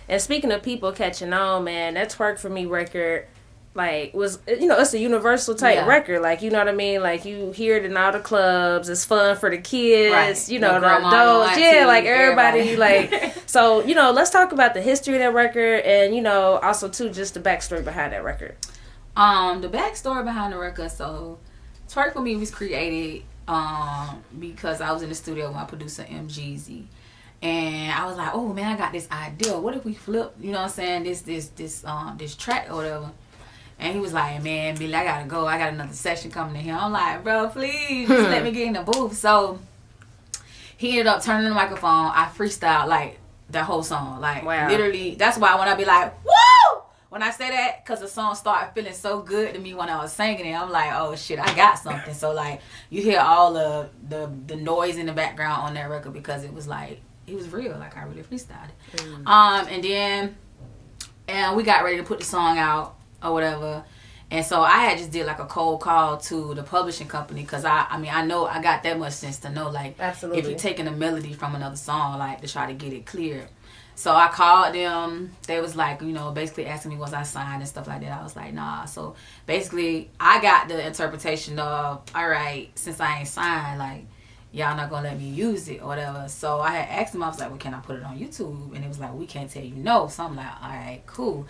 And speaking of people catching on, man, that Twerk for Me record, like, was, it's a universal type record. Like, you know what I mean? Like, you hear it in all the clubs. It's fun for the kids, the adults. Yeah, like, everybody. Like, so, let's talk about the history of that record and, also, too, just the backstory behind that record. The backstory behind the record, so, Twerk for Me was created because I was in the studio with my producer, M. Jeezy. And I was like, oh, man, I got this idea. What if we flip, this track or whatever? And he was like, man, Billy, I gotta go. I got another session coming in here. I'm like, bro, please, just let me get in the booth. So he ended up turning the microphone. I freestyled, like, the whole song. Like, literally, that's why when I be like, woo! When I say that, because the song started feeling so good to me when I was singing it, I'm like, oh, shit, I got something. So, like, you hear all the noise in the background on that record because it was, like, it was real. Like, I really freestyled it. And we got ready to put the song out or whatever, and so I had just did like a cold call to the publishing company because I know I got that much sense to know, like, absolutely, if you're taking a melody from another song, like, to try to get it clear. So I called them. They was like, basically asking me was I signed and stuff like that. I was like, nah. So basically I got the interpretation of, all right, since I ain't signed, like, y'all not gonna let me use it or whatever. So I had asked them, I was like, well, can I put it on YouTube? And it was like, we can't tell you no. So I'm like, all right, cool.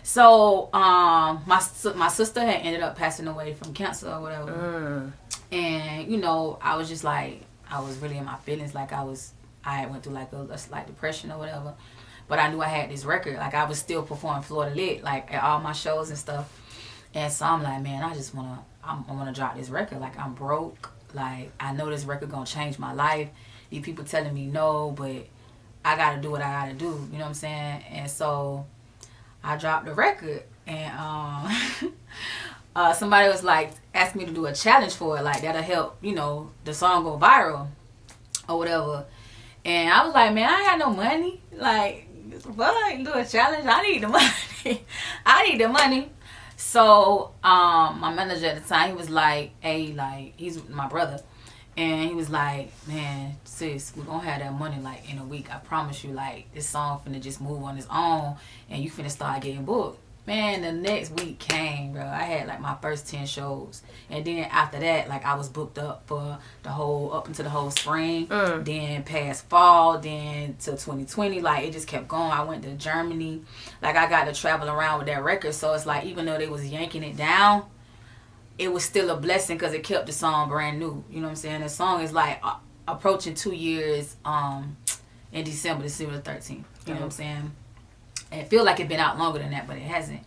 So, my sister had ended up passing away from cancer or whatever. And, I was just like, I was really in my feelings. Like, I went through like a slight depression or whatever. But I knew I had this record. Like, I was still performing Florida Lit, like, at all my shows and stuff. And so I'm like, man, I wanna drop this record. Like, I'm broke. Like, I know this record gonna change my life. These people telling me no, but I gotta do what I gotta do. You know what I'm saying? And so I dropped the record, and somebody was like asking me to do a challenge for it, like that'll help, the song go viral or whatever. And I was like, man, I ain't got no money. Like, what? Do a challenge? I need the money. I need the money. So my manager at the time, he was like, hey, like, he's my brother. And he was like, man, sis, we're going to have that money, like, in a week. I promise you, like, this song finna just move on its own, and you finna start getting booked. Man, the next week came, bro. I had, like, my first 10 shows. And then after that, like, I was booked up for up into the whole spring. Then past fall, then till 2020. Like, it just kept going. I went to Germany. Like, I got to travel around with that record. So it's like, even though they was yanking it down, it was still a blessing because it kept the song brand new. You know what I'm saying? The song is like approaching 2 years in December 13th. You know what I'm saying? And it feel like it been out longer than that, but it hasn't.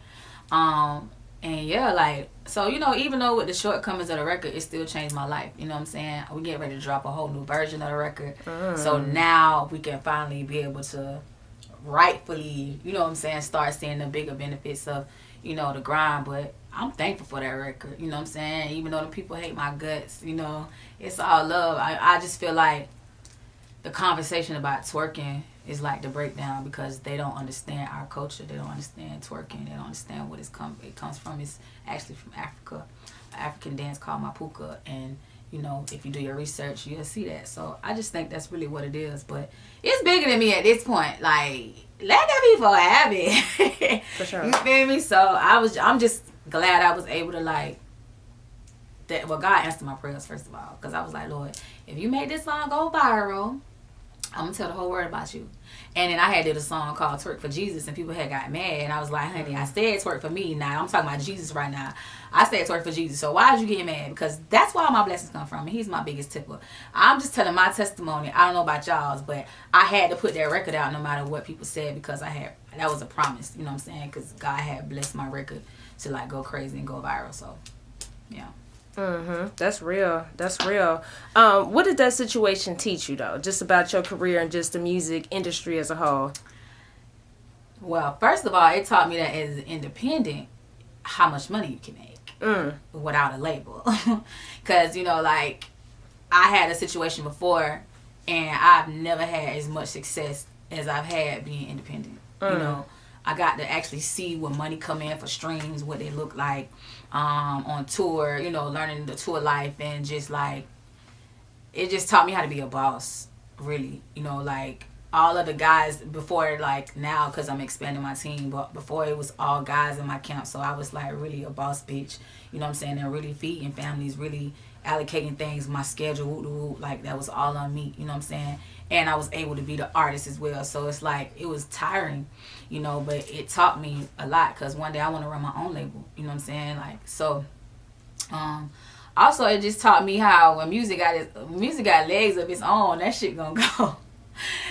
And yeah, like, so, even though with the shortcomings of the record, it still changed my life. You know what I'm saying? We get ready to drop a whole new version of the record. So now we can finally be able to rightfully, you know what I'm saying, start seeing the bigger benefits of, the grind. But I'm thankful for that record, you know what I'm saying? Even though the people hate my guts, it's all love. I just feel like the conversation about twerking is like the breakdown because they don't understand our culture. They don't understand twerking. They don't understand what it comes from. It's actually from Africa, an African dance called my Puka. And, if you do your research, you'll see that. So I just think that's really what it is. But it's bigger than me at this point. Like, let the people have it. For sure. You feel me? So I'm just glad I was able to, like, God answered my prayers, first of all, because I was like, Lord, if you make this song go viral, I'm gonna tell the whole world about you. And then I had did a song called Twerk for Jesus, and people had got mad, and I was like, honey, I said twerk for me. Now I'm talking about Jesus right now. I said twerk for Jesus. So why did you get mad? Because that's where all my blessings come from, and he's my biggest tipper. I'm just telling my testimony. I don't know about y'all's, but I had to put that record out no matter what people said because that was a promise, you know what I'm saying? Because God had blessed my record to, like, go crazy and go viral. So yeah. That's real. What did that situation teach you, though, just about your career and just the music industry as a whole? Well, first of all, it taught me that as an independent, how much money you can make without a label. Because, like, I had a situation before, and I've never had as much success as I've had being independent. I got to actually see when money come in for streams, what they look like on tour, learning the tour life, and just, like, it just taught me how to be a boss, really. Like, all of the guys before, like now, because I'm expanding my team, but before it was all guys in my camp. So I was like really a boss bitch, you know what I'm saying, and really feeding families, really allocating things, my schedule, like that was all on me, you know what I'm saying. And I was able to be the artist as well. So it's like, it was tiring, you know, but it taught me a lot, because one day I want to run my own label, you know what I'm saying. Like, so also it just taught me how when music got legs of its own, that shit gonna go.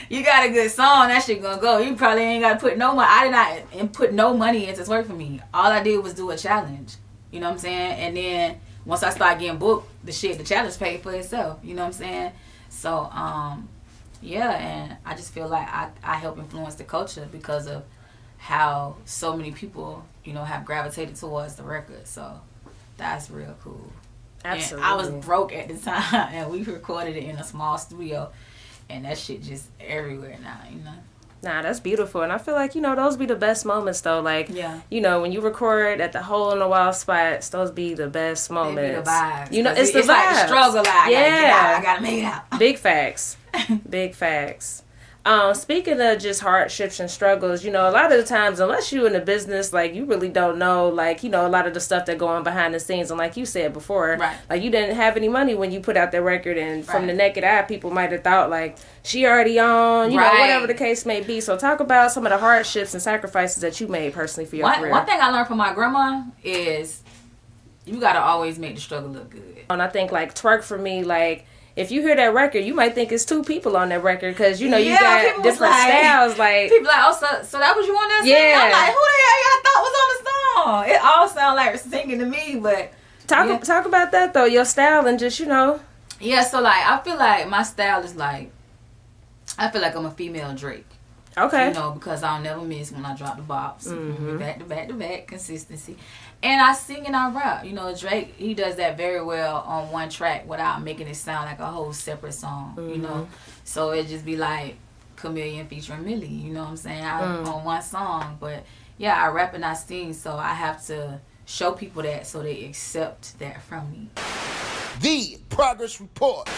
You got a good song, that shit gonna go. You probably ain't gotta put no money. I did not put no money into Twerk for me. All I did was do a challenge, you know what I'm saying. And then once I start getting booked, the challenge paid for itself, you know what I'm saying. So yeah, and I just feel like I help influence the culture because of how so many people, you know, have gravitated towards the record. So that's real cool. Absolutely. And I was broke at the time, and we recorded it in a small studio, and that shit just everywhere now, you know. Nah, that's beautiful. And I feel like, you know, those be the best moments, though. Like, yeah. You know, when you record at the hole in the wall spots, those be the best moments. They be the vibes. You know, it's the vibes. Like the struggle. Like, I gotta get out. I gotta make it out. Big facts. Big facts. Speaking of just hardships and struggles, you know, a lot of the times, unless you in the business, like, you really don't know, like, you know, a lot of the stuff that go on behind the scenes. And like you said before, right. Like, you didn't have any money when you put out that record, and from the naked eye, people might have thought, like, she already on, you know, whatever the case may be. So talk about some of the hardships and sacrifices that you made personally for your career. One thing I learned from my grandma is you got to always make the struggle look good. And I think, like, Twerk for me, like, if you hear that record, you might think it's two people on that record, because, you know, you got different styles. Like, people like, oh, so that was you on that song? Yeah. I'm like, who the hell y'all thought was on the song? It all sound like singing to me, but talk about that though, your style, and just, you know. Yeah, so like I feel like my style is like, I feel like I'm a female Drake. Okay. You know, because I'll never miss when I drop the bops. Mm-hmm. Back to back to back, consistency. And I sing and I rap. You know, Drake, he does that very well on one track without making it sound like a whole separate song, you know. So it just be like Kamillion featuring Millie, you know what I'm saying, on one song. But yeah, I rap and I sing, so I have to show people that so they accept that from me. The Progress Report.